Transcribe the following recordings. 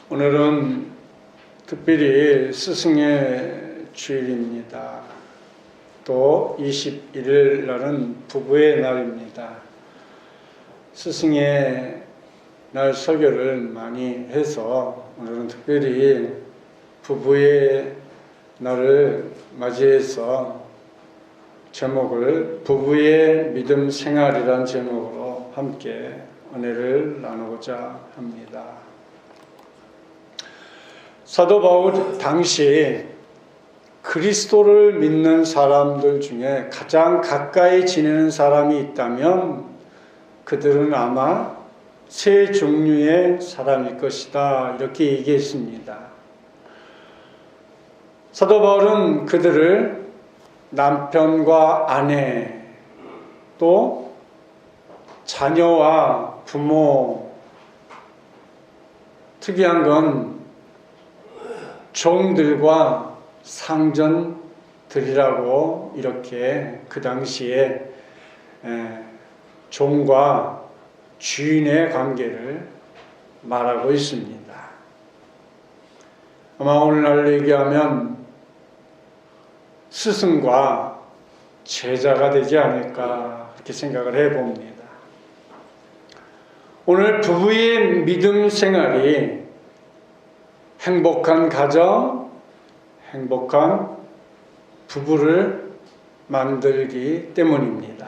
오늘은 특별히 스승의 주일입니다. 또 21일 날은 부부의 날입니다. 스승의 날 설교를 많이 해서 오늘은 특별히 부부의 날을 맞이해서 제목을 부부의 믿음 생활이란 제목으로 함께 은혜를 나누고자 합니다. 사도 바울 당시 그리스도를 믿는 사람들 중에 가장 가까이 지내는 사람이 있다면 그들은 아마 세 종류의 사람일 것이다, 이렇게 얘기했습니다. 사도 바울은 그들을 남편과 아내, 또 자녀와 부모, 특이한 건 종들과 상전들이라고 이렇게 그 당시에 종과 주인의 관계를 말하고 있습니다. 아마 오늘날 얘기하면 스승과 제자가 되지 않을까 이렇게 생각을 해봅니다. 오늘 부부의 믿음 생활이 행복한 가정, 행복한 부부를 만들기 때문입니다.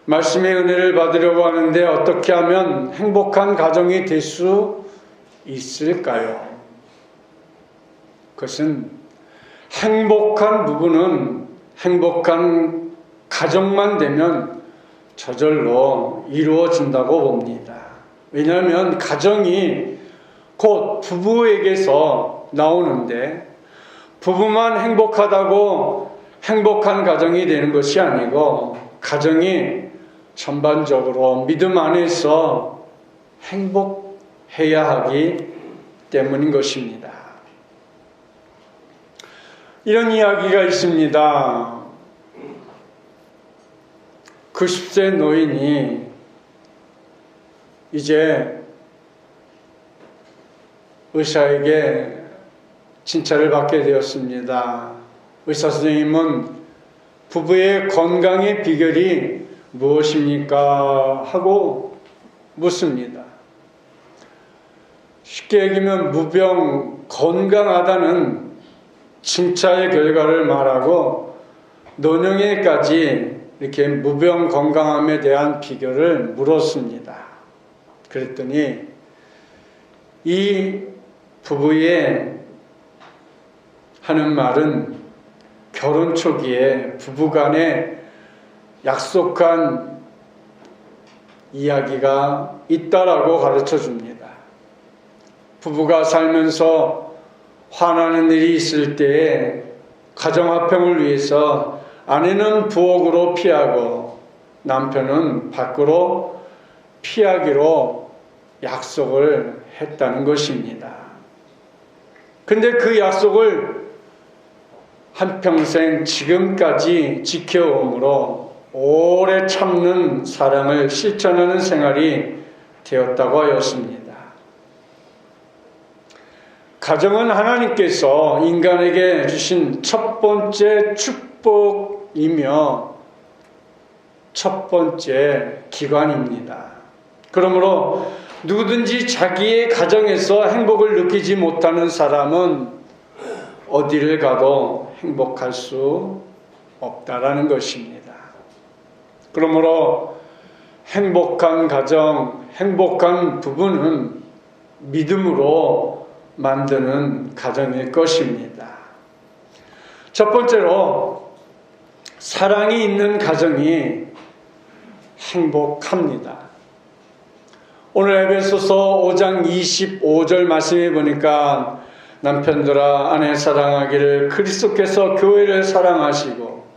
말씀의 은혜를 받으려고 하는데 어떻게 하면 행복한 가정이 될 수 있을까요? 그것은 행복한 부부는 행복한 가정만 되면 저절로 이루어진다고 봅니다. 왜냐하면 가정이 곧 부부에게서 나오는데 부부만 행복하다고 행복한 가정이 되는 것이 아니고 가정이 전반적으로 믿음 안에서 행복해야 하기 때문인 것입니다. 이런 이야기가 있습니다. 90세 노인이 이제 의사에게 진찰을 받게 되었습니다. 의사 선생님은 부부의 건강의 비결이 무엇입니까? 하고 묻습니다. 쉽게 얘기하면 무병 건강하다는 진찰의 결과를 말하고 노년에까지 이렇게 무병 건강함에 대한 비결을 물었습니다. 그랬더니 이 부부의 하는 말은 결혼 초기에 부부간에 약속한 이야기가 있다라고 가르쳐 줍니다. 부부가 살면서 화나는 일이 있을 때에 가정화평을 위해서 아내는 부엌으로 피하고 남편은 밖으로 피하기로 약속을 했다는 것입니다. 근데 그 약속을 한평생 지금까지 지켜오므로 오래 참는 사랑을 실천하는 생활이 되었다고 하였습니다. 가정은 하나님께서 인간에게 주신 첫 번째 축복이며 첫 번째 기관입니다. 그러므로 누구든지 자기의 가정에서 행복을 느끼지 못하는 사람은 어디를 가도 행복할 수 없다라는 것입니다. 그러므로 행복한 가정, 행복한 부부는 믿음으로 만드는 가정일 것입니다. 첫 번째로 사랑이 있는 가정이 행복합니다. 오늘 에베소서 5장 25절 말씀해 보니까 남편들아 아내 사랑하기를 그리스도께서 교회를 사랑하시고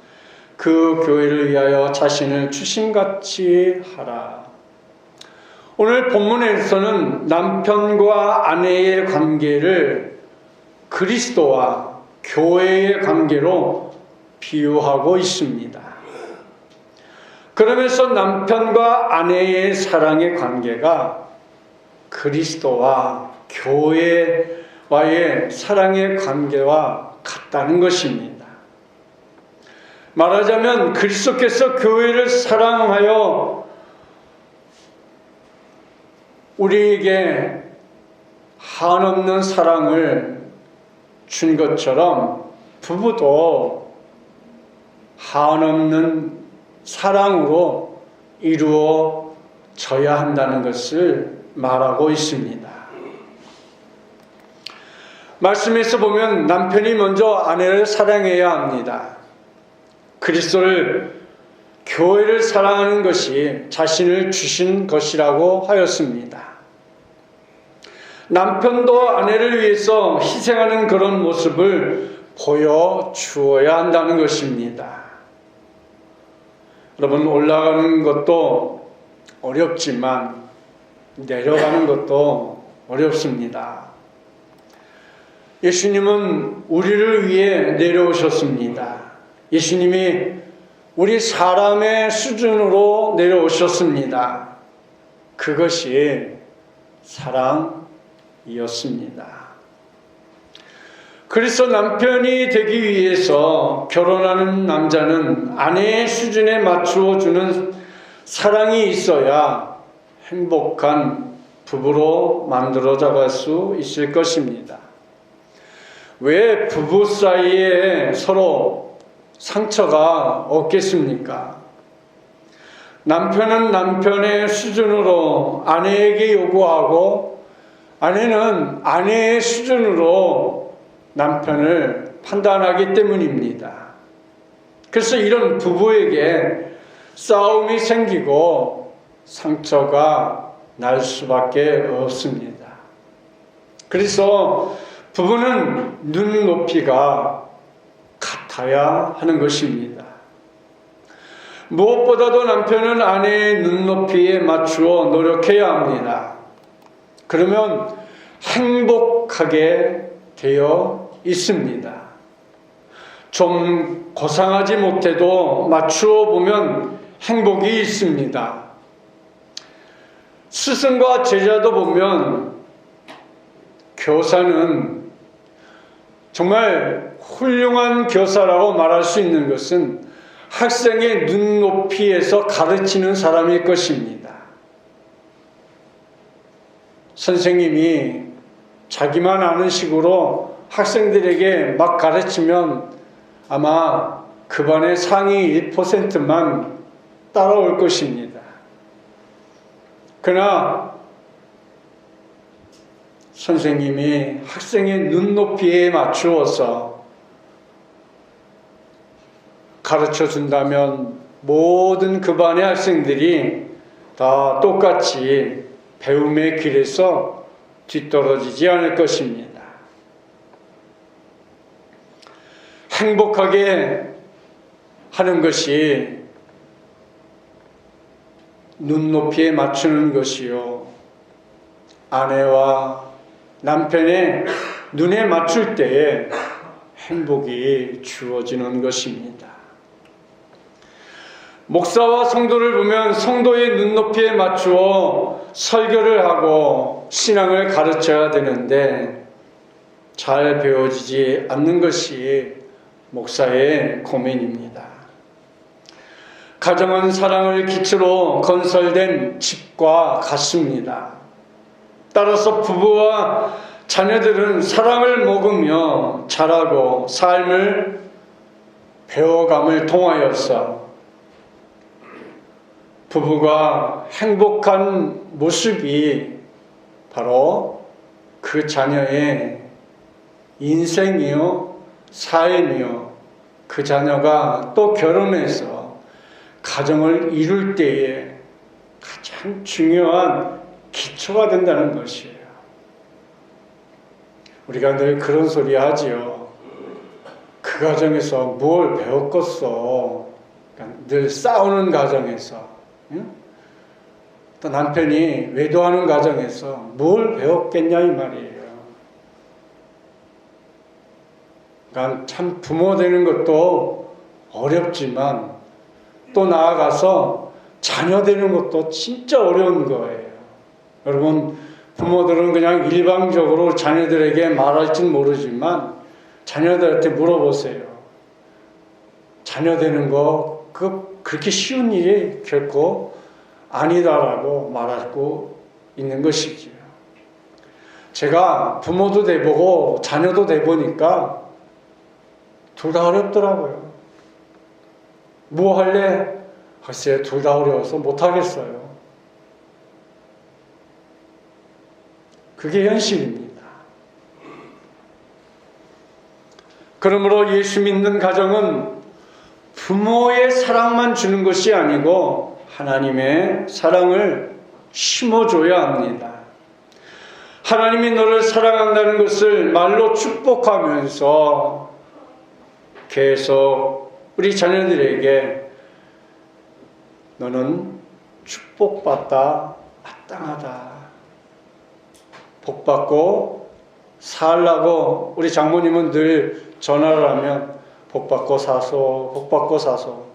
그 교회를 위하여 자신을 주심같이 하라. 오늘 본문에서는 남편과 아내의 관계를 그리스도와 교회의 관계로 비유하고 있습니다. 그러면서 남편과 아내의 사랑의 관계가 그리스도와 교회와의 사랑의 관계와 같다는 것입니다. 말하자면 그리스도께서 교회를 사랑하여 우리에게 한없는 사랑을 준 것처럼 부부도 한없는 사랑으로 이루어져야 한다는 것을 말하고 있습니다. 말씀에서 보면 남편이 먼저 아내를 사랑해야 합니다. 그리스도를, 교회를 사랑하는 것이 자신을 주신 것이라고 하였습니다. 남편도 아내를 위해서 희생하는 그런 모습을 보여주어야 한다는 것입니다. 여러분, 올라가는 것도 어렵지만 내려가는 것도 어렵습니다. 예수님은 우리를 위해 내려오셨습니다. 예수님이 우리 사람의 수준으로 내려오셨습니다. 그것이 사랑이었습니다. 그래서 남편이 되기 위해서 결혼하는 남자는 아내의 수준에 맞추어 주는 사랑이 있어야 행복한 부부로 만들어져 갈 수 있을 것입니다. 왜 부부 사이에 서로 상처가 없겠습니까? 남편은 남편의 수준으로 아내에게 요구하고 아내는 아내의 수준으로 남편을 판단하기 때문입니다. 그래서 이런 부부에게 싸움이 생기고 상처가 날 수밖에 없습니다. 그래서 부부는 눈높이가 같아야 하는 것입니다. 무엇보다도 남편은 아내의 눈높이에 맞추어 노력해야 합니다. 그러면 행복하게 되어 있습니다. 좀 고상하지 못해도 맞추어 보면 행복이 있습니다. 스승과 제자도 보면 교사는 정말 훌륭한 교사라고 말할 수 있는 것은 학생의 눈높이에서 가르치는 사람일 것입니다. 선생님이 자기만 아는 식으로 학생들에게 막 가르치면 아마 그 반의 상위 1%만 따라올 것입니다. 그러나 선생님이 학생의 눈높이에 맞추어서 가르쳐 준다면 모든 그 반의 학생들이 다 똑같이 배움의 길에서 뒤떨어지지 않을 것입니다. 행복하게 하는 것이 눈높이에 맞추는 것이요, 아내와 남편의 눈에 맞출 때에 행복이 주어지는 것입니다. 목사와 성도를 보면 성도의 눈높이에 맞추어 설교를 하고 신앙을 가르쳐야 되는데 잘 배워지지 않는 것이 목사의 고민입니다. 가정은 사랑을 기초로 건설된 집과 같습니다. 따라서 부부와 자녀들은 사랑을 먹으며 자라고 삶을 배워감을 통하여서 부부가 행복한 모습이 바로 그 자녀의 인생이요, 삶이요, 그 자녀가 또 결혼해서 가정을 이룰 때에 가장 중요한 기초가 된다는 것이에요. 우리가 늘 그런 소리 하지요. 그 가정에서 뭘 배웠겠어. 그러니까 늘 싸우는 가정에서, 또 남편이 외도하는 가정에서 뭘 배웠겠냐 이 말이에요. 그러니까 참 부모 되는 것도 어렵지만 또 나아가서 자녀 되는 것도 진짜 어려운 거예요. 여러분, 부모들은 그냥 일방적으로 자녀들에게 말할진 모르지만 자녀들한테 물어보세요. 자녀 되는 거 그렇게 쉬운 일이 결코 아니다라고 말하고 있는 것이지요. 제가 부모도 돼보고 자녀도 돼보니까 둘 다 어렵더라고요. 뭐 할래? 글쎄 둘 다 어려워서 못하겠어요. 그게 현실입니다. 그러므로 예수 믿는 가정은 부모의 사랑만 주는 것이 아니고 하나님의 사랑을 심어줘야 합니다. 하나님이 너를 사랑한다는 것을 말로 축복하면서 계속 우리 자녀들에게 너는 축복받다 마땅하다. 복받고 살라고 우리 장모님은 늘 전화를 하면 복받고 사소, 복받고 사소.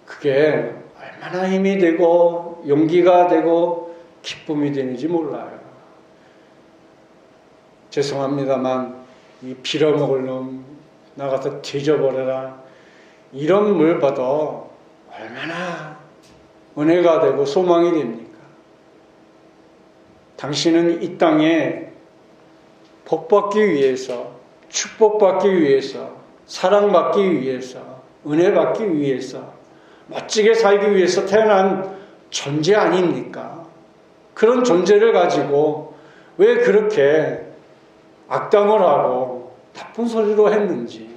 그게 얼마나 힘이 되고 용기가 되고 기쁨이 되는지 몰라요. 죄송합니다만 이 빌어먹을 놈 나가서 뒤져버려라. 이런 물보다 얼마나 은혜가 되고 소망이 됩니까? 당신은 이 땅에 복받기 위해서, 축복받기 위해서, 사랑받기 위해서, 은혜받기 위해서, 멋지게 살기 위해서 태어난 존재 아닙니까? 그런 존재를 가지고 왜 그렇게 악담을 하고 나쁜 소리로 했는지.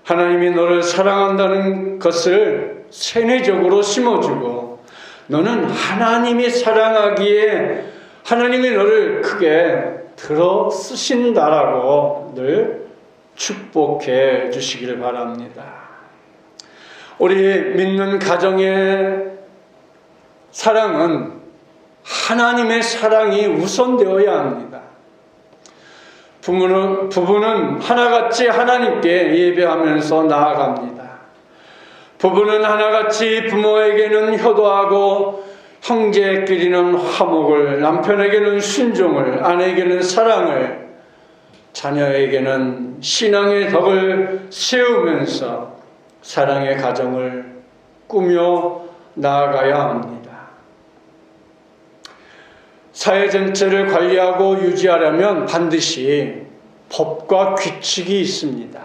하나님이 너를 사랑한다는 것을 세뇌적으로 심어주고 너는 하나님이 사랑하기에 하나님이 너를 크게 들어 쓰신다라고 늘 축복해 주시기를 바랍니다. 우리 믿는 가정의 사랑은 하나님의 사랑이 우선되어야 합니다. 부부는 하나같이 하나님께 예배하면서 나아갑니다. 부부는 하나같이 부모에게는 효도하고 형제끼리는 화목을, 남편에게는 순종을, 아내에게는 사랑을, 자녀에게는 신앙의 덕을 세우면서 사랑의 가정을 꾸며 나아가야 합니다. 사회 전체를 관리하고 유지하려면 반드시 법과 규칙이 있습니다.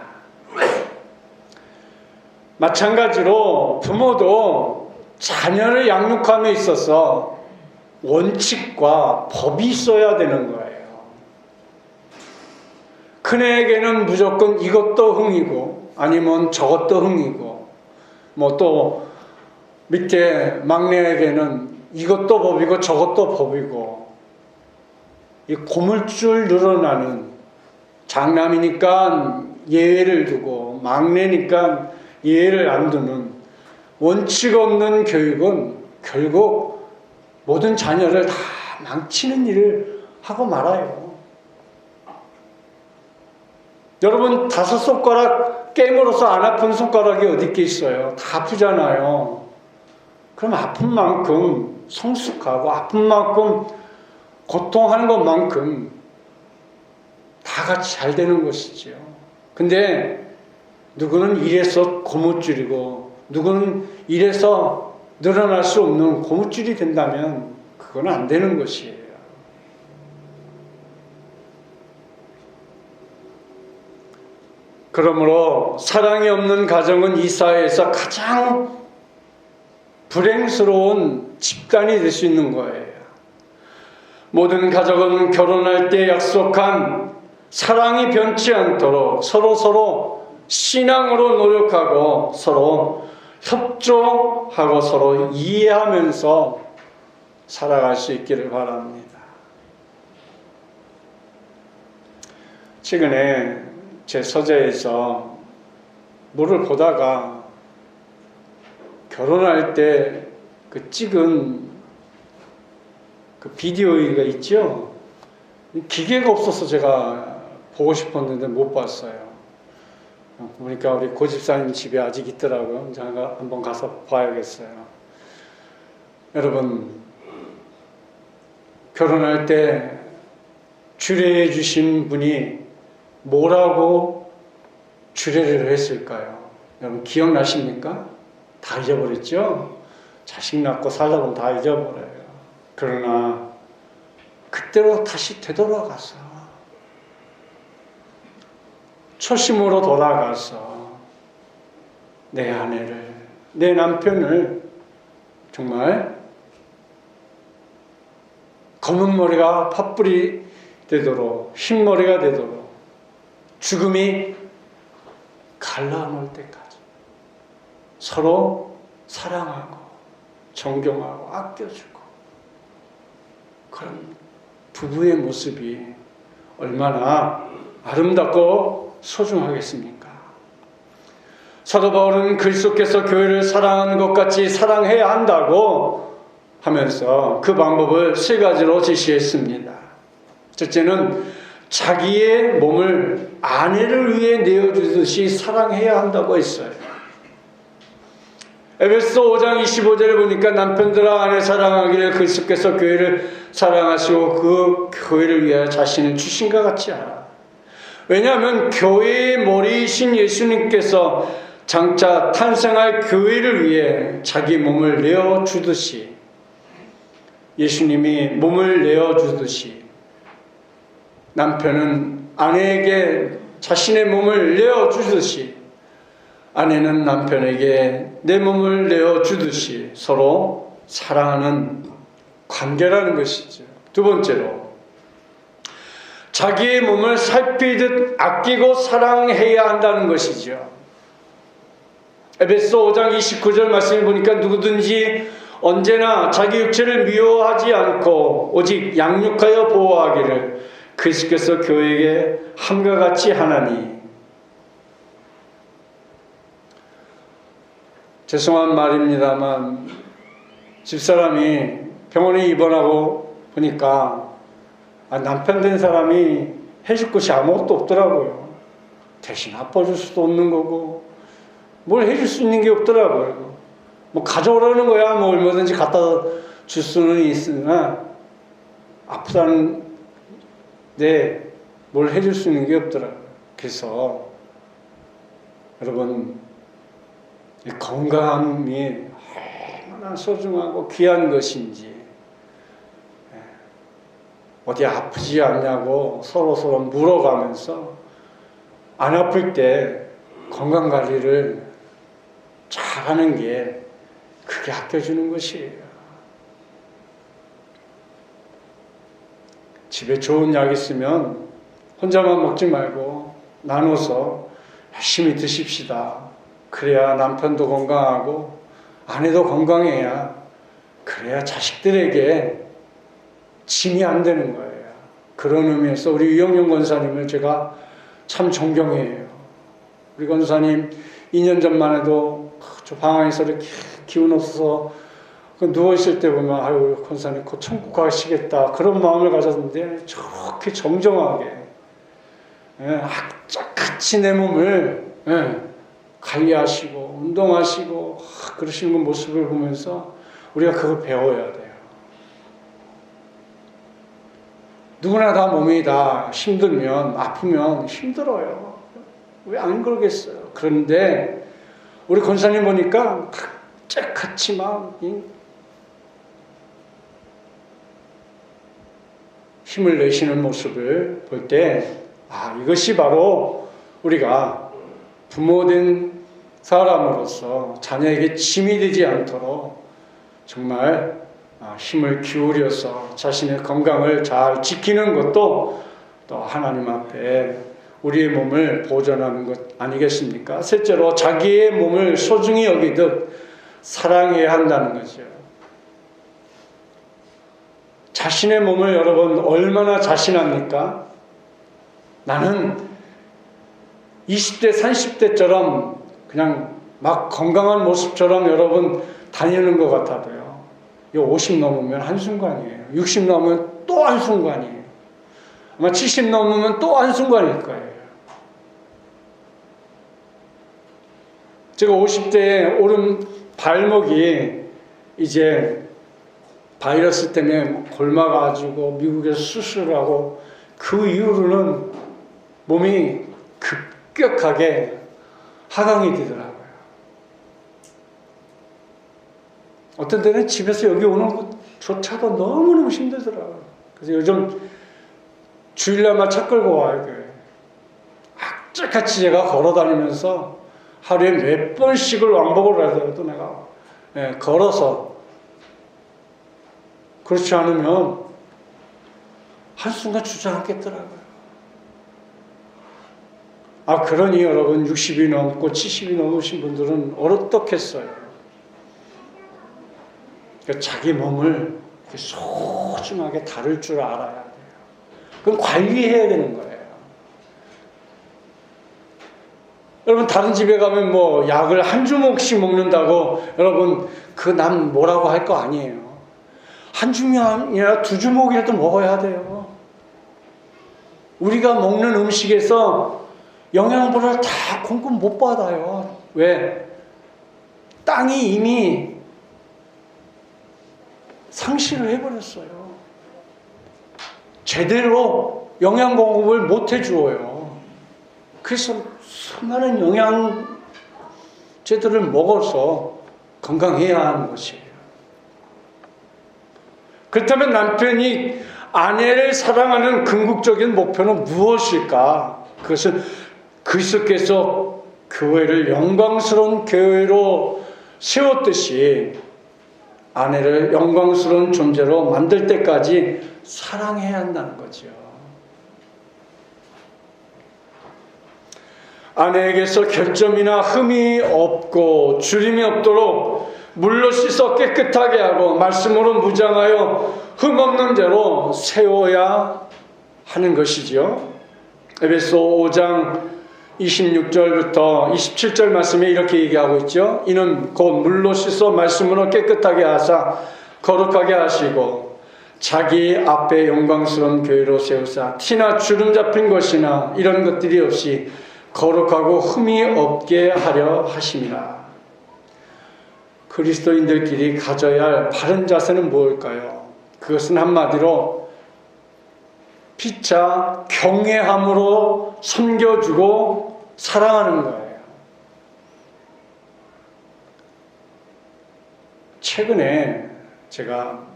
마찬가지로 부모도 자녀를 양육함에 있어서 원칙과 법이 있어야 되는 거예요. 큰애에게는 무조건 이것도 흥이고 아니면 저것도 흥이고 뭐 또 밑에 막내에게는 이것도 법이고 저것도 법이고 이 고물줄 늘어나는 장남이니까 예외를 두고 막내니까 예외를 안 두는 원칙 없는 교육은 결국 모든 자녀를 다 망치는 일을 하고 말아요. 여러분 5손가락 깨물어서 안 아픈 손가락이 어디 있어요? 다 아프잖아요. 그럼 아픈 만큼 성숙하고 아픈 만큼 고통하는 것만큼 다 같이 잘 되는 것이죠. 근데 누구는 이래서 고무줄이고 누구는 이래서 늘어날 수 없는 고무줄이 된다면 그건 안 되는 것이에요. 그러므로 사랑이 없는 가정은 이 사회에서 가장 불행스러운 집단이 될 수 있는 거예요. 모든 가족은 결혼할 때 약속한 사랑이 변치 않도록 서로 신앙으로 노력하고 서로 협조하고 서로 이해하면서 살아갈 수 있기를 바랍니다. 최근에 제 서재에서 뭐를 보다가 결혼할 때 그 찍은 그 비디오가 있죠? 기계가 없어서 제가 보고 싶었는데 못 봤어요. 보니까 우리 고집사님 집에 아직 있더라고요. 제가 한번 가서 봐야겠어요. 여러분, 결혼할 때 주례해 주신 분이 뭐라고 주례를 했을까요? 여러분 기억나십니까? 다 잊어버렸죠? 자식 낳고 살다 보면 다 잊어버려요. 그러나 그때로 다시 되돌아가서 초심으로 돌아가서 내 아내를, 내 남편을 정말 검은 머리가 팥불이 되도록, 흰머리가 되도록 죽음이 갈라놓을 때까지 서로 사랑하고 존경하고 아껴주고, 그런 부부의 모습이 얼마나 아름답고 소중하겠습니까? 사도 바울은 그리스도께서 교회를 사랑하는 것 같이 사랑해야 한다고 하면서 그 방법을 세 가지로 제시했습니다. 첫째는 자기의 몸을 아내를 위해 내어주듯이 사랑해야 한다고 했어요. 에베소 5장 25절을 보니까 남편들아 아내 사랑하기를 그리스도께서 교회를 사랑하시고 그 교회를 위하여 자신을 주신 것 같이 하라. 왜냐하면 교회의 머리이신 예수님께서 장차 탄생할 교회를 위해 자기 몸을 내어주듯이, 예수님이 몸을 내어주듯이 남편은 아내에게 자신의 몸을 내어주듯이, 아내는 남편에게 내 몸을 내어주듯이 서로 사랑하는 관계라는 것이죠. 두 번째로, 자기의 몸을 살피듯 아끼고 사랑해야 한다는 것이죠. 에베소 5장 29절 말씀을 보니까 누구든지 언제나 자기 육체를 미워하지 않고 오직 양육하여 보호하기를 그리스도께서 교회에게 함과 같이 하나니. 죄송한 말입니다만 집사람이 병원에 입원하고 보니까 남편 된 사람이 해줄 것이 아무것도 없더라고요. 대신 아파줄 수도 없는 거고 뭘 해줄 수 있는 게 없더라고요. 뭐 가져오라는 거야 뭐 얼마든지 갖다 줄 수는 있으나 아프다는데 뭘 해줄 수 있는 게 없더라고요. 그래서 여러분, 이 건강함이 얼마나 소중하고 귀한 것인지, 어디 아프지 않냐고 서로 물어가면서 안 아플 때 건강관리를 잘하는 게 그게 아껴주는 것이에요. 집에 좋은 약 있으면 혼자만 먹지 말고 나눠서 열심히 드십시다. 그래야 남편도 건강하고 아내도 건강해야, 그래야 자식들에게 짐이 안 되는 거예요. 그런 의미에서 우리 유영용 권사님을 제가 참 존경해요. 우리 권사님 2년 전만 해도 저 방황에서 이렇게 기운 없어서 누워있을 때 보면 아유 권사님 곧 천국 가시겠다 그런 마음을 가졌는데 저렇게 정정하게 악착같이 내 몸을 관리하시고 운동하시고 그러시는 그 모습을 보면서 우리가 그걸 배워야 돼요. 누구나 다 몸이 다 힘들면, 아프면 힘들어요. 왜 안 그러겠어요? 그런데 우리 권사님 보니까 각자같이 막 힘을 내시는 모습을 볼 때, 이것이 바로 우리가 부모된 사람으로서 자녀에게 짐이 되지 않도록 정말 힘을 기울여서 자신의 건강을 잘 지키는 것도 또 하나님 앞에 우리의 몸을 보존하는 것 아니겠습니까? 셋째로, 자기의 몸을 소중히 여기듯 사랑해야 한다는 거죠. 자신의 몸을 여러분 얼마나 자신합니까? 나는 20대, 30대처럼 그냥 막 건강한 모습처럼 여러분 다니는 것 같아도요. 50 넘으면 한순간이에요. 60 넘으면 또 한순간이에요. 아마 70 넘으면 또 한순간일 거예요. 제가 50대에 오른 발목이 이제 바이러스 때문에 굶어가지고 미국에서 수술을 하고 그 이후로는 몸이 급격하게 하강이 되더라고요. 어떤 때는 집에서 여기 오는 것조차도 너무너무 힘들더라고요. 그래서 요즘 주일날만 차 끌고 와요. 악착같이 제가 걸어다니면서 하루에 몇 번씩을 왕복을 하더라도 내가 걸어서, 그렇지 않으면 한순간 주저앉겠더라고요. 그러니 여러분 60이 넘고 70이 넘으신 분들은 어떻겠어요? 자기 몸을 소중하게 다룰 줄 알아야 돼요. 그건 관리해야 되는 거예요. 여러분 다른 집에 가면 뭐 약을 한 주먹씩 먹는다고 여러분 그 남 뭐라고 할 거 아니에요. 한 주먹이 아니라 두 주먹이라도 먹어야 돼요. 우리가 먹는 음식에서 영양분을 다 공급 못 받아요. 왜? 땅이 이미 상실을 해버렸어요. 제대로 영양 공급을 못 해주어요. 그래서 수많은 영양제들을 먹어서 건강해야 하는 것이에요. 그렇다면 남편이 아내를 사랑하는 궁극적인 목표는 무엇일까? 그것은 그리스도께서 교회를 영광스러운 교회로 세웠듯이 아내를 영광스러운 존재로 만들 때까지 사랑해야 한다는 거죠. 아내에게서 결점이나 흠이 없고 주림이 없도록 물로 씻어 깨끗하게 하고 말씀으로 무장하여 흠없는 죄로 세워야 하는 것이지요. 에베소 5장 26절부터 27절 말씀에 이렇게 얘기하고 있죠. 이는 곧 물로 씻어 말씀으로 깨끗하게 하사 거룩하게 하시고 자기 앞에 영광스러운 교회로 세우사 티나 주름 잡힌 것이나 이런 것들이 없이 거룩하고 흠이 없게 하려 하심이라. 그리스도인들끼리 가져야 할 바른 자세는 무엇일까요? 그것은 한마디로 피차 경외함으로 섬겨주고 사랑하는 거예요. 최근에 제가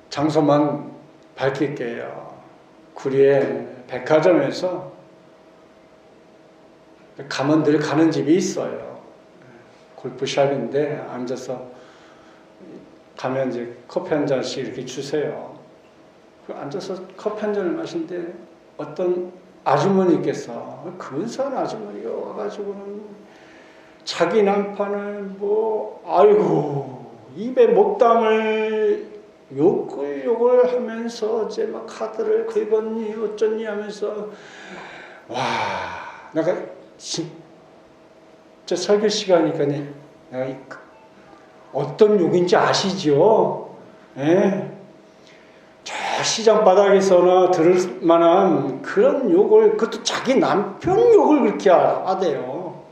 장소만 밝힐게요. 구리의 백화점에서 가면 늘 가는 집이 있어요. 골프샵인데 앉아서 가면 이제 커피 한 잔씩 이렇게 주세요. 앉아서 커피 한 잔을 마시는데 어떤 아주머니께서 근사한 아주머니가 와가지고는 자기 남편을 아이고 입에 못 담을 욕을 하면서 이제 막 카드를 긁었니 어쩌니 하면서 내가 진짜 설교 시간이니까 내가 어떤 욕인지 아시죠? 예? 저 시장 바닥에서나 들을 만한 그런 욕을, 그것도 자기 남편 욕을 그렇게 하대요.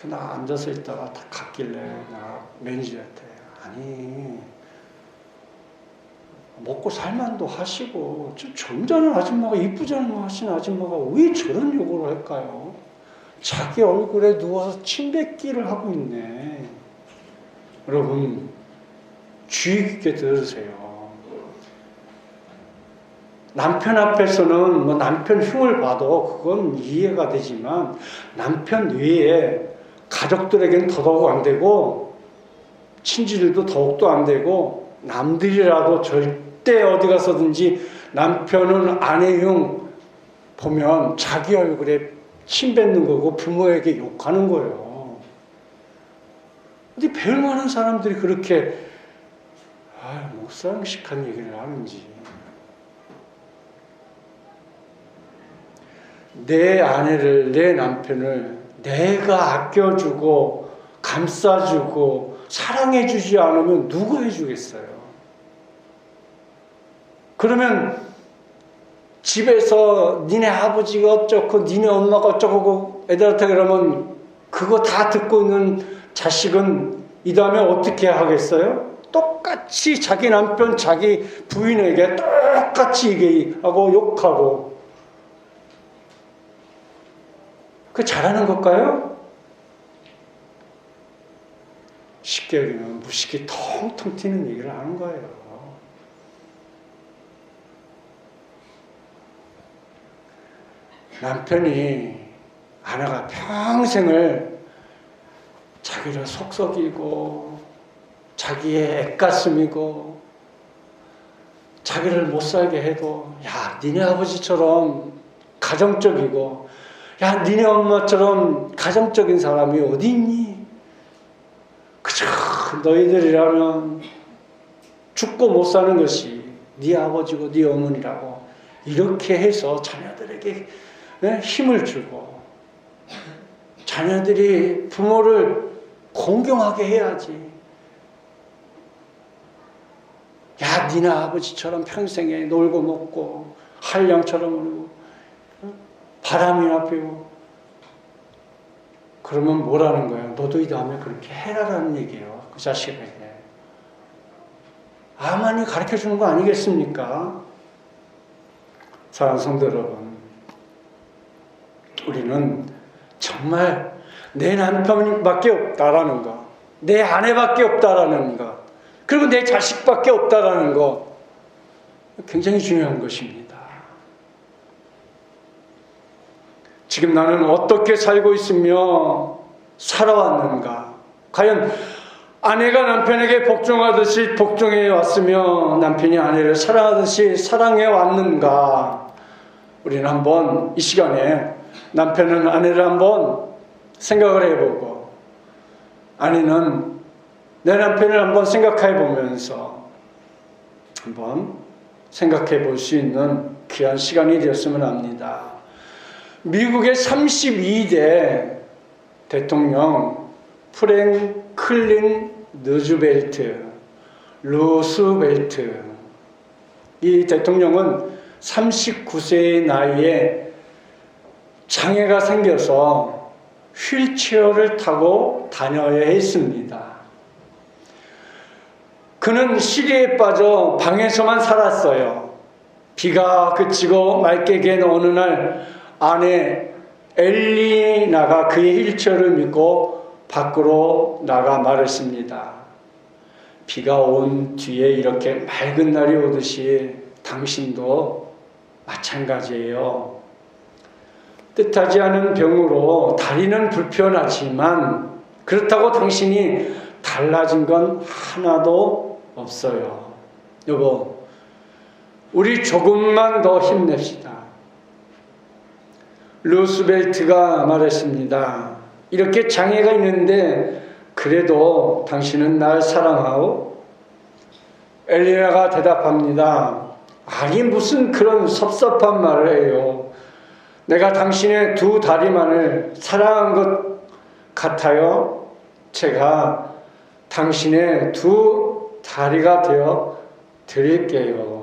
나 앉아서 있다가 다 갔길래 나 매니저한테 아니 먹고 살만도 하시고 저 점잖은 아줌마가 이쁘지 않은 하시는 아줌마가 왜 저런 욕을 할까요? 자기 얼굴에 누워서 침뱉기를 하고 있네. 여러분 주의 깊게 들으세요. 남편 앞에서는 남편 흉을 봐도 그건 이해가 되지만 남편 외에 가족들에게는 더더욱 안 되고 친지들도 더욱도 안 되고 남들이라도 절대 어디 가서든지 남편은 아내 흉 보면 자기 얼굴에 침 뱉는 거고 부모에게 욕하는 거예요. 어디 배울 만한 사람들이 그렇게 목사형식한 얘기를 하는지. 내 아내를, 내 남편을 내가 아껴주고 감싸주고 사랑해주지 않으면 누가 해주겠어요? 그러면 집에서 니네 아버지가 어쩌고 니네 엄마가 어쩌고 애들한테 그러면 그거 다 듣고 있는 자식은 이 다음에 어떻게 하겠어요? 똑같이 자기 남편, 자기 부인에게 똑같이 얘기하고 욕하고. 그 잘하는 걸까요? 쉽게 얘기하면 무식이 텅텅 튀는 얘기를 하는 거예요. 남편이, 아내가 평생을 자기를 속썩이고 자기의 애가슴이고 자기를 못 살게 해도, 야, 니네 아버지처럼 가정적이고, 야, 니네 엄마처럼 가정적인 사람이 어디 있니? 그저 너희들이라면 죽고 못 사는 것이 네 아버지고 네 어머니라고 이렇게 해서 자녀들에게 힘을 주고, 자녀들이 부모를 공경하게 해야지. 야, 니네 아버지처럼 평생에 놀고 먹고 한량처럼 울고 바람이나 피우고. 그러면 뭐라는 거예요? 너도 이 다음에 그렇게 해라라는 얘기예요. 그 자식에게. 아만이 가르쳐주는 거 아니겠습니까? 사랑하는 성도 여러분, 우리는 정말 내 남편밖에 없다라는 거, 내 아내밖에 없다라는 거, 그리고 내 자식밖에 없다라는 거, 굉장히 중요한 것입니다. 지금 나는 어떻게 살고 있으며 살아왔는가? 과연 아내가 남편에게 복종하듯이 복종해 왔으며 남편이 아내를 사랑하듯이 사랑해 왔는가? 우리는 한번 이 시간에 남편은 아내를 한번 생각을 해보고, 아내는 내 남편을 한번 생각해 보면서 한번 생각해 볼 수 있는 귀한 시간이 되었으면 합니다. 미국의 32대 대통령 프랭클린 루스벨트, 이 대통령은 39세의 나이에 장애가 생겨서 휠체어를 타고 다녀야 했습니다. 그는 시리에 빠져 방에서만 살았어요. 비가 그치고 맑게 갠 어느 날 아내 엘리나가 그의 휠체어를 믿고 밖으로 나가 말했습니다. 비가 온 뒤에 이렇게 맑은 날이 오듯이 당신도 마찬가지예요. 뜻하지 않은 병으로 다리는 불편하지만 그렇다고 당신이 달라진 건 하나도 없어요. 여보, 우리 조금만 더 힘냅시다. 루스벨트가 말했습니다. 이렇게 장애가 있는데 그래도 당신은 날 사랑하오? 엘리나가 대답합니다. 아니, 무슨 그런 섭섭한 말을 해요. 내가 당신의 두 다리만을 사랑한 것 같아요. 제가 당신의 두 다리가 되어 드릴게요.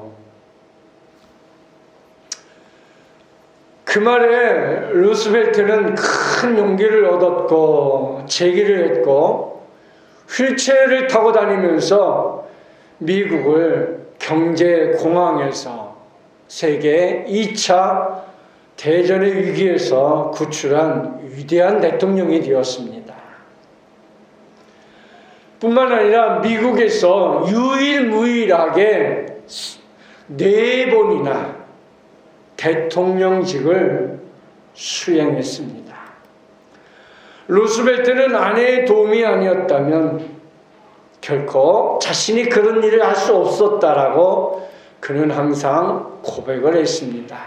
그 말에 루스벨트는 큰 용기를 얻었고 제기를 했고 휠체어를 타고 다니면서 미국을 경제공황에서 세계 2차 대전의 위기에서 구출한 위대한 대통령이 되었습니다. 뿐만 아니라 미국에서 유일무이하게 4번이나 대통령직을 수행했습니다. 루스벨트는 아내의 도움이 아니었다면 결코 자신이 그런 일을 할 수 없었다라고 그는 항상 고백을 했습니다.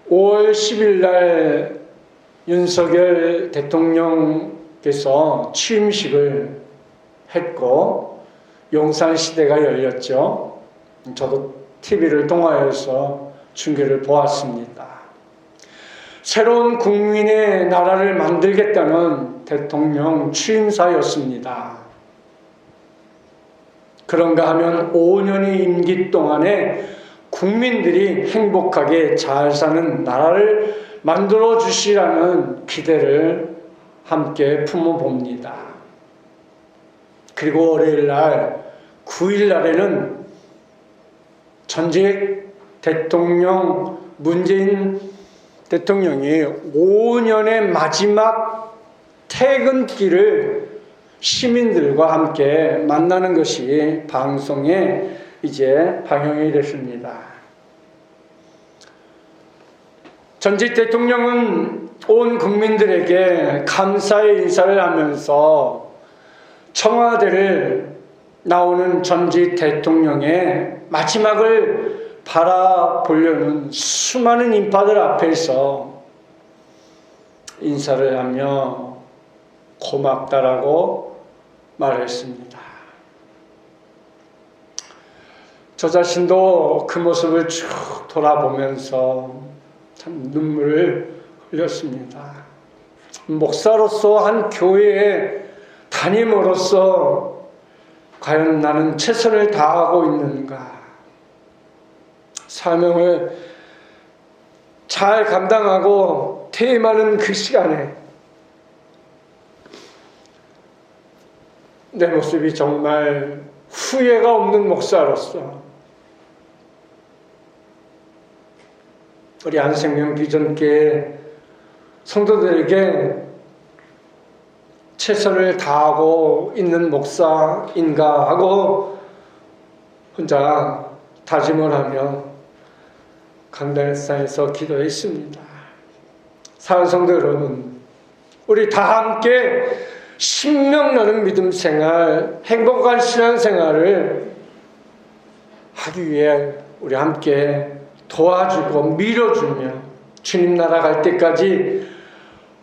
5월 10일 날 윤석열 대통령께서 취임식을 했고 용산시대가 열렸죠. 저도 TV를 통하여서 중계를 보았습니다. 새로운 국민의 나라를 만들겠다는 대통령 취임사였습니다. 그런가 하면 5년의 임기 동안에 국민들이 행복하게 잘 사는 나라를 만들어 주시라는 기대를 함께 품어봅니다. 그리고 월요일 날 9일 날에는 전직 대통령 문재인 대통령이 5년의 마지막 퇴근길을 시민들과 함께 만나는 것이 방송에 이제 방영이 됐습니다. 전직 대통령은 온 국민들에게 감사의 인사를 하면서 청와대를 나오는 전직 대통령의 마지막을 바라보려는 수많은 인파들 앞에서 인사를 하며 고맙다라고 말했습니다. 저 자신도 그 모습을 쭉 돌아보면서 참 눈물을 흘렸습니다. 목사로서 한 교회의 담임으로서 과연 나는 최선을 다하고 있는가? 사명을 잘 감당하고 퇴임하는 그 시간에 내 모습이 정말 후회가 없는 목사로서 우리 안생명 비전교회 성도들에게 최선을 다하고 있는 목사인가 하고 혼자 다짐을 하며 강단에서 기도했습니다. 사랑하는 성도 여러분, 우리 다 함께 신명나는 믿음 생활, 행복한 신앙 생활을 하기 위해 우리 함께 도와주고 밀어주며 주님 나라 갈 때까지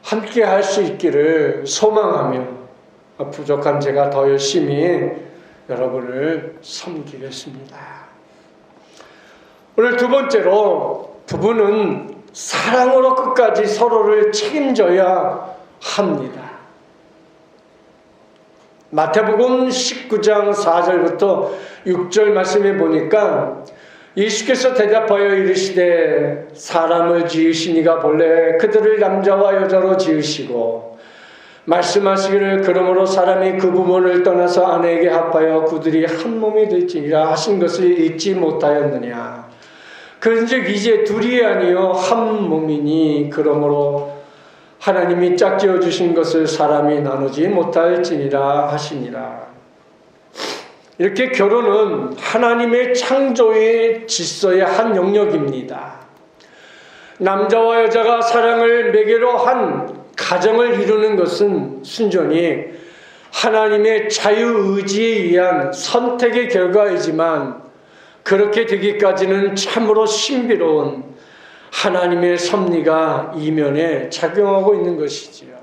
함께 할 수 있기를 소망하며 부족한 제가 더 열심히 여러분을 섬기겠습니다. 오늘 두 번째로 부부는 사랑으로 끝까지 서로를 책임져야 합니다. 마태복음 19장 4절부터 6절 말씀에 보니까 예수께서 대답하여 이르시되 사람을 지으시니가 본래 그들을 남자와 여자로 지으시고 말씀하시기를 그러므로 사람이 그 부모를 떠나서 아내에게 합하여 그들이 한 몸이 될지니라 하신 것을 잊지 못하였느냐. 그런즉 이제 둘이 아니요 한 몸이니 그러므로 하나님이 짝지어 주신 것을 사람이 나누지 못할지니라 하시니라. 이렇게 결혼은 하나님의 창조의 질서의 한 영역입니다. 남자와 여자가 사랑을 매개로 한 가정을 이루는 것은 순전히 하나님의 자유의지에 의한 선택의 결과이지만 그렇게 되기까지는 참으로 신비로운 하나님의 섭리가 이면에 작용하고 있는 것이지요.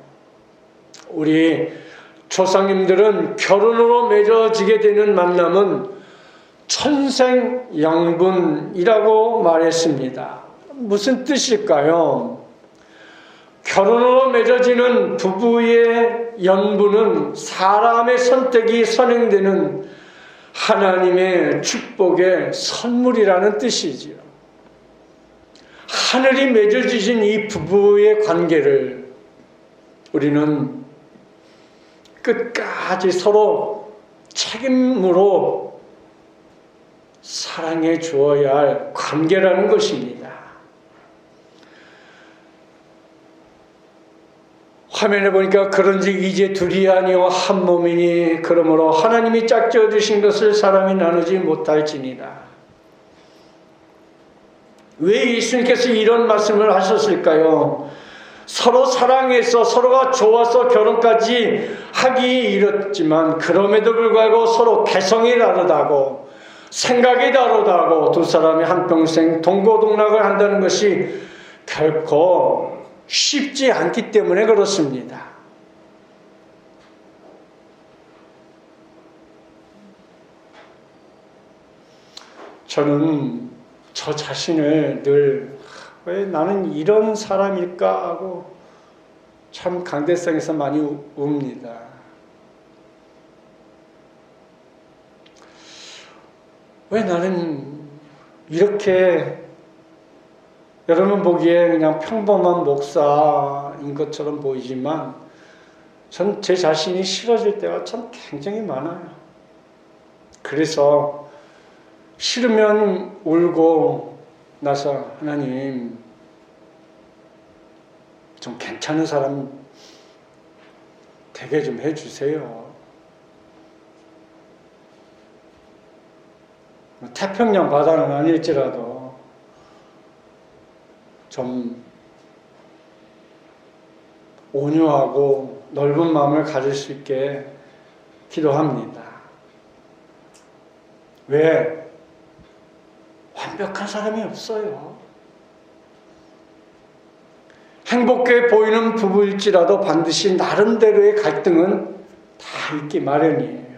우리 조상님들은 결혼으로 맺어지게 되는 만남은 천생연분이라고 말했습니다. 무슨 뜻일까요? 결혼으로 맺어지는 부부의 연분은 사람의 선택이 선행되는 하나님의 축복의 선물이라는 뜻이지요. 하늘이 맺어주신 이 부부의 관계를 우리는 끝까지 서로 책임으로 사랑해 주어야 할 관계라는 것입니다. 화면에 보니까 그런즉 이제 둘이 아니요 한 몸이니 그러므로 하나님이 짝지어 주신 것을 사람이 나누지 못할지니라. 왜 예수님께서 이런 말씀을 하셨을까요? 서로 사랑해서 서로가 좋아서 결혼까지 하기 이르지만 그럼에도 불구하고 서로 개성이 다르다고 생각이 다르다고 두 사람이 한평생 동고동락을 한다는 것이 결코 쉽지 않기 때문에 그렇습니다. 저는 저 자신을 늘 왜 나는 이런 사람일까 하고 참 강대상에서 많이 웁니다. 왜 나는 이렇게 여러분 보기에 그냥 평범한 목사인 것처럼 보이지만 전 제 자신이 싫어질 때가 참 굉장히 많아요. 그래서 싫으면 울고 나서 하나님 좀 괜찮은 사람 되게 좀 해주세요. 태평양 바다는 아닐지라도 좀 온유하고 넓은 마음을 가질 수 있게 기도합니다. 왜? 완벽한 사람이 없어요. 행복해 보이는 부부일지라도 반드시 나름대로의 갈등은 다 있기 마련이에요.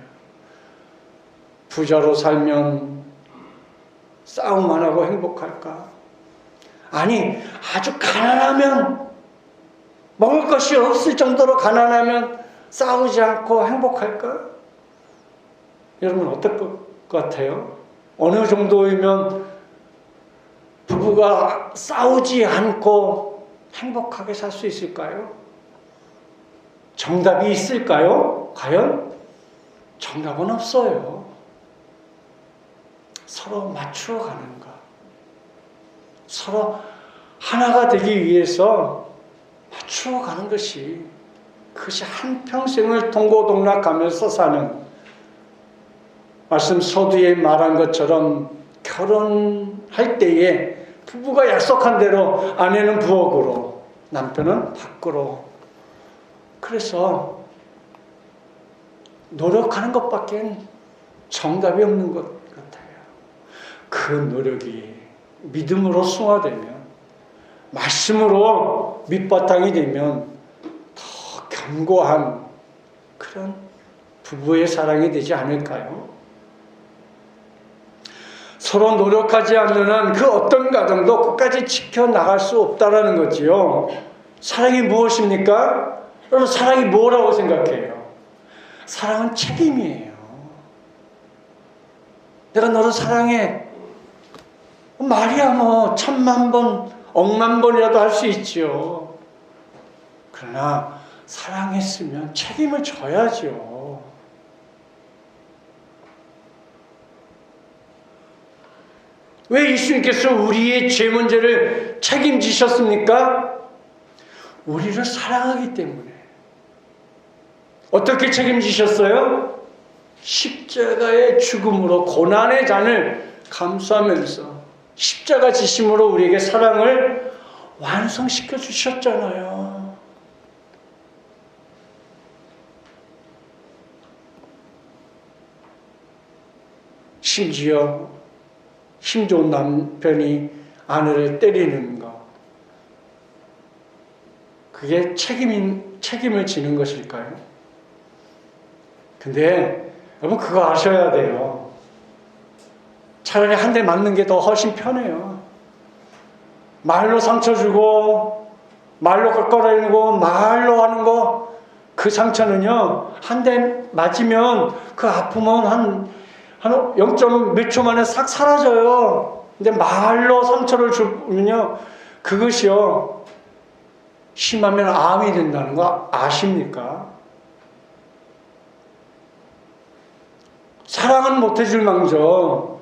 부자로 살면 싸움 안 하고 행복할까? 아니, 아주 가난하면, 먹을 것이 없을 정도로 가난하면 싸우지 않고 행복할까? 여러분 어떨 것 같아요? 어느 정도이면 부부가 싸우지 않고 행복하게 살 수 있을까요? 정답이 있을까요? 과연? 정답은 없어요. 서로 맞추어 가는 것. 서로 하나가 되기 위해서 맞추어 가는 것이, 그것이 한평생을 동고동락하면서 사는, 말씀 서두에 말한 것처럼 결혼할 때에 부부가 약속한 대로 아내는 부엌으로, 남편은 밖으로. 그래서 노력하는 것밖에 정답이 없는 것 같아요. 그 노력이 믿음으로 승화되면, 말씀으로 밑바탕이 되면 더 견고한 그런 부부의 사랑이 되지 않을까요? 서로 노력하지 않는 한 그 어떤 가정도 끝까지 지켜나갈 수 없다라는 거지요. 사랑이 무엇입니까? 여러분, 사랑이 뭐라고 생각해요? 사랑은 책임이에요. 내가 너를 사랑해. 말이야 뭐 1000만 번, 억만 번이라도 할 수 있지요. 그러나 사랑했으면 책임을 져야죠. 왜 예수님께서 우리의 죄 문제를 책임지셨습니까? 우리를 사랑하기 때문에. 어떻게 책임지셨어요? 십자가의 죽음으로 고난의 잔을 감수하면서 십자가 지심으로 우리에게 사랑을 완성시켜 주셨잖아요. 심지어 힘 좋은 남편이 아내를 때리는 것, 그게 책임을 지는 것일까요? 근데 여러분 그거 아셔야 돼요. 차라리 한 대 맞는 게 더 훨씬 편해요. 말로 상처 주고, 말로 깎아내리고, 말로 하는 거, 그 상처는요, 한 대 맞으면 그 아픔은 한 0. 몇 초 만에 싹 사라져요. 근데 말로 상처를 주면요, 그것이요, 심하면 암이 된다는 거 아십니까? 사랑은 못 해줄 망정,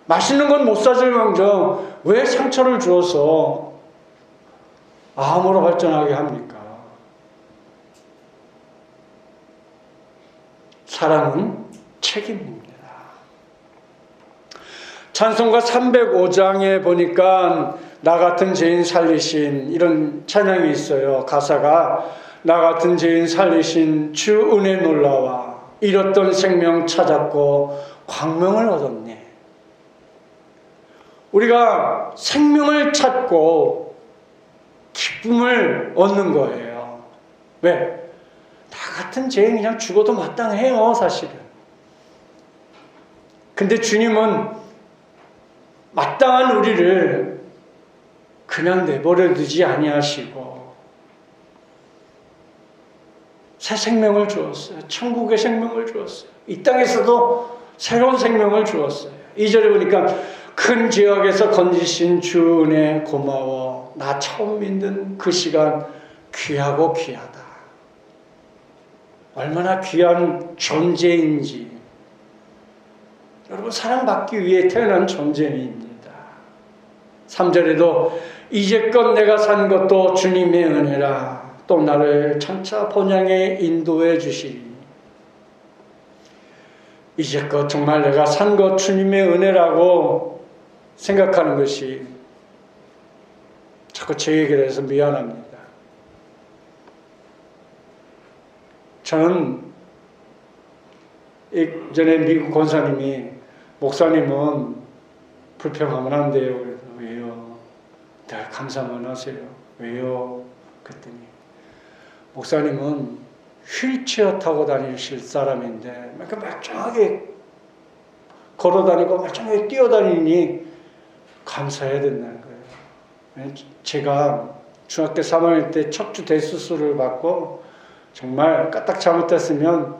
맛있는 건 못 사줄 망정, 왜 상처를 주어서 암으로 발전하게 합니까? 사랑은 책임입니다. 찬송가 305장에 보니까 나 같은 죄인 살리신, 이런 찬양이 있어요. 가사가 나 같은 죄인 살리신 주 은혜 놀라와 잃었던 생명 찾았고 광명을 얻었네. 우리가 생명을 찾고 기쁨을 얻는 거예요. 왜? 나 같은 죄인 그냥 죽어도 마땅해요, 사실은. 근데 주님은 마땅한 우리를 그냥 내버려 두지 아니하시고 새 생명을 주었어요. 천국의 생명을 주었어요. 이 땅에서도 새로운 생명을 주었어요. 2절에 보니까 큰 죄악에서 건지신 주 은혜 고마워. 나 처음 믿는 그 시간 귀하고 귀하다. 얼마나 귀한 존재인지, 여러분 사랑받기 위해 태어난 존재입니다. 3절에도 이제껏 내가 산 것도 주님의 은혜라. 또 나를 천차 본향에 인도해 주시리. 이제껏 정말 내가 산 것 주님의 은혜라고 생각하는 것이 자꾸 제 얘기를 해서 미안합니다. 저는 전에 미국 권사님이 목사님은 불평하면 안 돼요. 그래서 왜요? 늘 감사만 하세요. 왜요? 그랬더니 목사님은 휠체어 타고 다니실 사람인데 멀쩡하게 걸어다니고 멀쩡하게 뛰어다니니 감사해야 된다는 거예요. 제가 중학교 3학년 때 척추 대수술을 받고 정말 까딱 잘못됐으면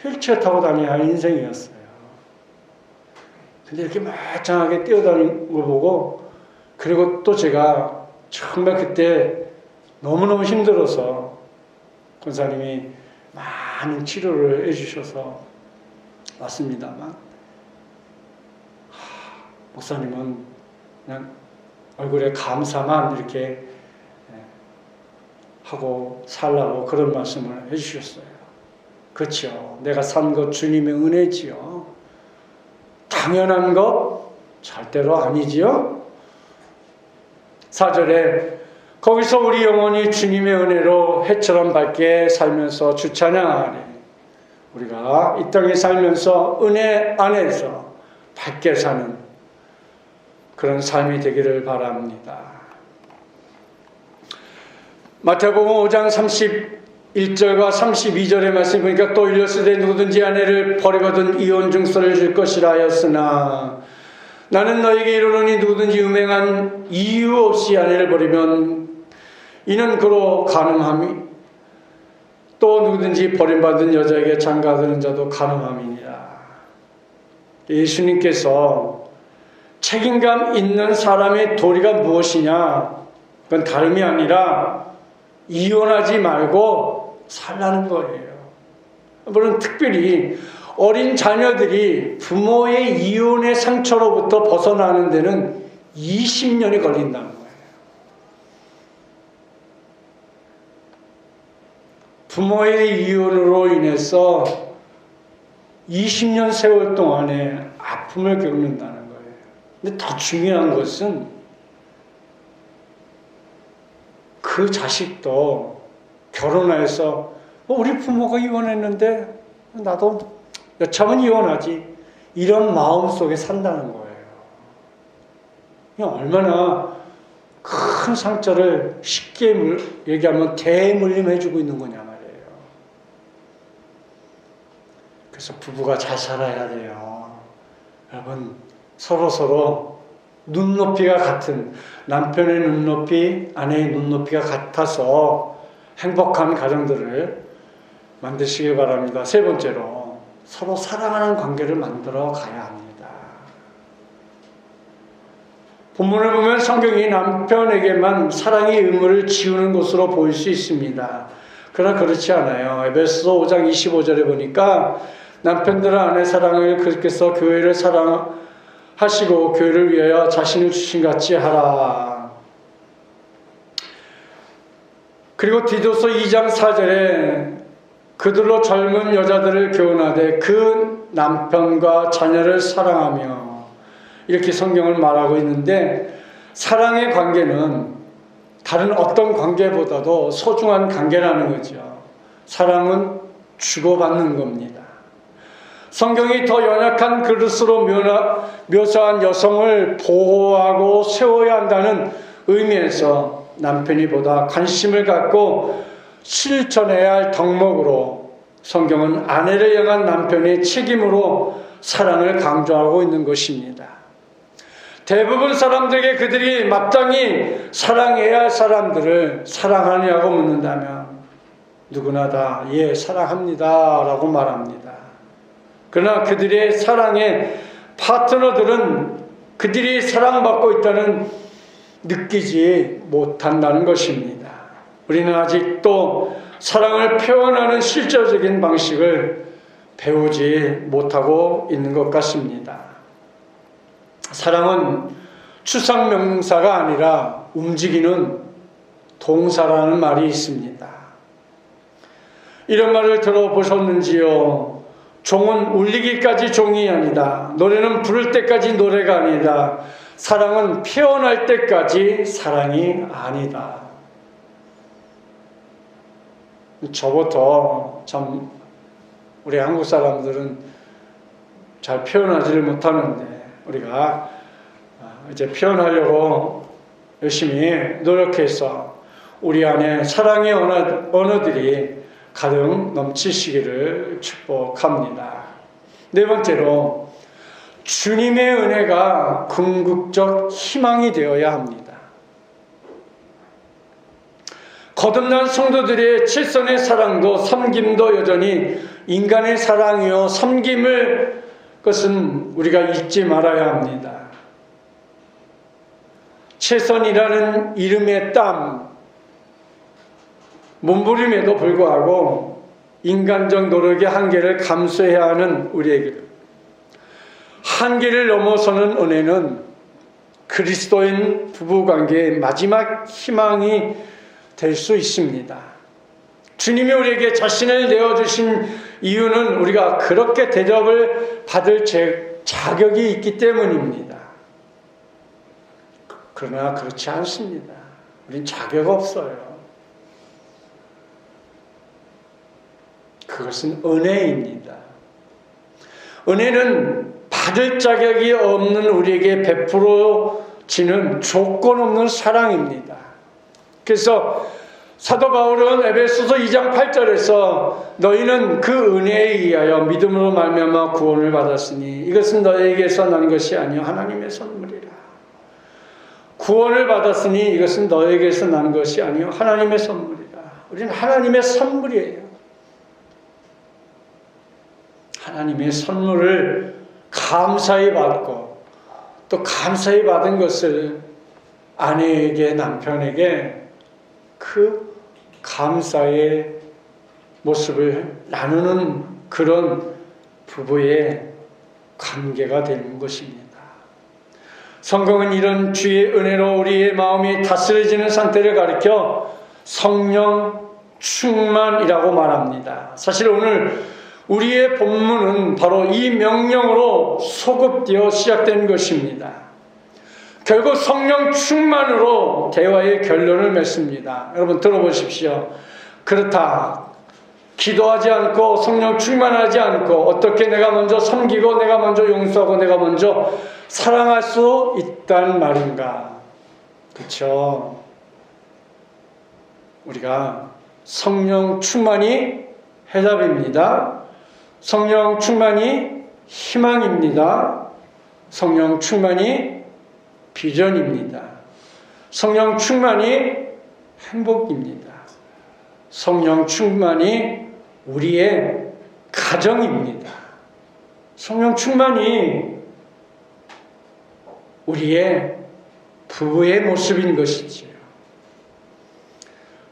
휠체어 타고 다녀야 할 인생이었어요. 근데 이렇게 멀쩡하게 뛰어다니는 거 보고, 그리고 또 제가 정말 그때 너무너무 힘들어서 권사님이 많은 치료를 해주셔서 왔습니다만, 목사님은 그냥 얼굴에 감사만 이렇게 하고 살라고 그런 말씀을 해주셨어요. 그렇죠. 내가 산 것 주님의 은혜지요. 당연한 것 절대로 아니지요. 4절에 거기서 우리 영혼이 주님의 은혜로 해처럼 밝게 살면서 주 찬양하리. 우리가 이 땅에 살면서 은혜 안에서 밝게 사는 그런 삶이 되기를 바랍니다. 마태복음 5장 31절과 32절의 말씀 보니까 또 일러스되 누구든지 아내를 버리거든 이혼 증서를 줄 것이라 하였으나 나는 너에게 이르노니 누구든지 음행한 이유 없이 아내를 버리면 이는 그로 간음함이 또 누구든지 버림받은 여자에게 장가드는 자도 간음함이니라. 예수님께서 책임감 있는 사람의 도리가 무엇이냐? 그건 다름이 아니라 이혼하지 말고 살라는 거예요. 물론 특별히 어린 자녀들이 부모의 이혼의 상처로부터 벗어나는 데는 20년이 걸린다는 거예요. 부모의 이혼으로 인해서 20년 세월 동안에 아픔을 겪는다는 거예요. 근데 더 중요한 것은 그 자식도 결혼해서 우리 부모가 이혼했는데 나도 여차면 이혼하지, 이런 마음속에 산다는 거예요. 얼마나 큰 상처를 쉽게 얘기하면 대물림해주고 있는 거냐 말이에요. 그래서 부부가 잘 살아야 돼요. 여러분, 서로 눈높이가 같은, 남편의 눈높이, 아내의 눈높이가 같아서 행복한 가정들을 만드시기 바랍니다. 세 번째로, 서로 사랑하는 관계를 만들어 가야 합니다. 본문을 보면 성경이 남편에게만 사랑의 의무를 지우는 것으로 보일 수 있습니다. 그러나 그렇지 않아요. 에베소서 5장 25절에 보니까 남편들은 아내 사랑을 그리스도께서 교회를 사랑하시고 교회를 위하여 자신을 주신 같이 하라. 그리고 디도서 2장 4절에 그들로 젊은 여자들을 교훈하되 그 남편과 자녀를 사랑하며, 이렇게 성경을 말하고 있는데, 사랑의 관계는 다른 어떤 관계보다도 소중한 관계라는 거죠. 사랑은 주고받는 겁니다. 성경이 더 연약한 그릇으로 묘사한 여성을 보호하고 세워야 한다는 의미에서 남편이 보다 관심을 갖고 실천해야 할 덕목으로 성경은 아내를 향한 남편의 책임으로 사랑을 강조하고 있는 것입니다. 대부분 사람들에게 그들이 마땅히 사랑해야 할 사람들을 사랑하냐고 묻는다면 누구나 다 예, 사랑합니다 라고 말합니다. 그러나 그들의 사랑의 파트너들은 그들이 사랑받고 있다는 느끼지 못한다는 것입니다. 우리는 아직도 사랑을 표현하는 실제적인 방식을 배우지 못하고 있는 것 같습니다. 사랑은 추상명사가 아니라 움직이는 동사라는 말이 있습니다. 이런 말을 들어보셨는지요? 종은 울리기까지 종이 아니다. 노래는 부를 때까지 노래가 아니다. 사랑은 표현할 때까지 사랑이 아니다. 저부터 참 우리 한국 사람들은 잘 표현하지를 못하는데 우리가 이제 표현하려고 열심히 노력해서 우리 안에 사랑의 언어들이 가득 넘치시기를 축복합니다. 네 번째로 주님의 은혜가 궁극적 희망이 되어야 합니다. 거듭난 성도들의 칠선의 사랑도 섬김도 여전히 인간의 사랑이요 섬김을 것은 우리가 잊지 말아야 합니다. 칠선이라는 이름의 땀, 몸부림에도 불구하고 인간적 노력의 한계를 감수해야 하는 우리에게 한계를 넘어서는 은혜는 그리스도인 부부관계의 마지막 희망이 될 수 있습니다. 주님이 우리에게 자신을 내어주신 이유는 우리가 그렇게 대접을 받을 자격이 있기 때문입니다. 그러나 그렇지 않습니다. 우린 자격 없어요. 그것은 은혜입니다. 은혜는 받을 자격이 없는 우리에게 베풀어지는 조건 없는 사랑입니다. 그래서 사도 바울은 에베소서 2장 8절에서 너희는 그 은혜에 의하여 믿음으로 말미암아 구원을 받았으니 이것은 너희에게서 난 것이 아니요 하나님의 선물이라. 구원을 받았으니 이것은 너희에게서 난 것이 아니요 하나님의 선물이라. 우리는 하나님의 선물이에요. 하나님의 선물을 감사히 받고 또 감사히 받은 것을 아내에게 남편에게 그 감사의 모습을 나누는 그런 부부의 관계가 되는 것입니다. 성경은 이런 주의 은혜로 우리의 마음이 다스려지는 상태를 가리켜 성령 충만이라고 말합니다. 사실 오늘 우리의 본문은 바로 이 명령으로 소급되어 시작된 것입니다. 결국 성령 충만으로 대화의 결론을 맺습니다. 여러분 들어보십시오. 그렇다. 기도하지 않고 성령 충만하지 않고 어떻게 내가 먼저 섬기고 내가 먼저 용서하고 내가 먼저 사랑할 수 있단 말인가. 그렇죠. 우리가 성령 충만이 해답입니다. 성령 충만이 희망입니다. 성령 충만이 비전입니다. 성령 충만이 행복입니다. 성령 충만이 우리의 가정입니다. 성령 충만이 우리의 부부의 모습인 것이지요.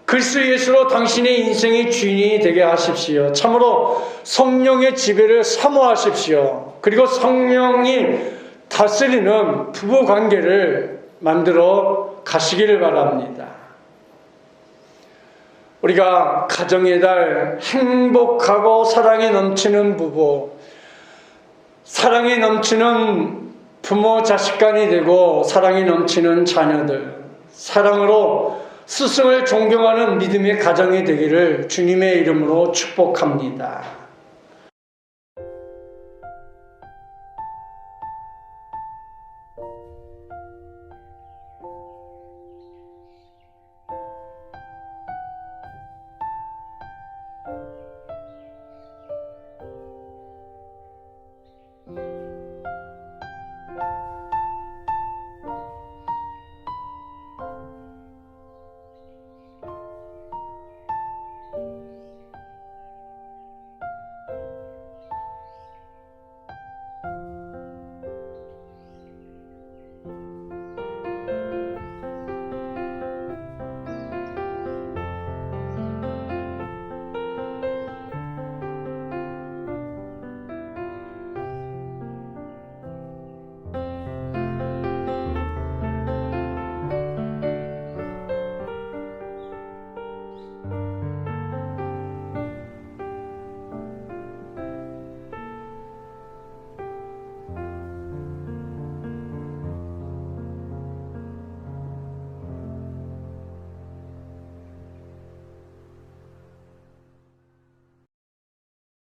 그리스도 예수로 당신의 인생의 주인이 되게 하십시오. 참으로 성령의 지배를 사모하십시오. 그리고 성령이 다스리는 부부 관계를 만들어 가시기를 바랍니다. 우리가 가정의 달 행복하고 사랑이 넘치는 부부, 사랑이 넘치는 부모 자식 간이 되고 사랑이 넘치는 자녀들, 사랑으로 스승을 존경하는 믿음의 가정이 되기를 주님의 이름으로 축복합니다.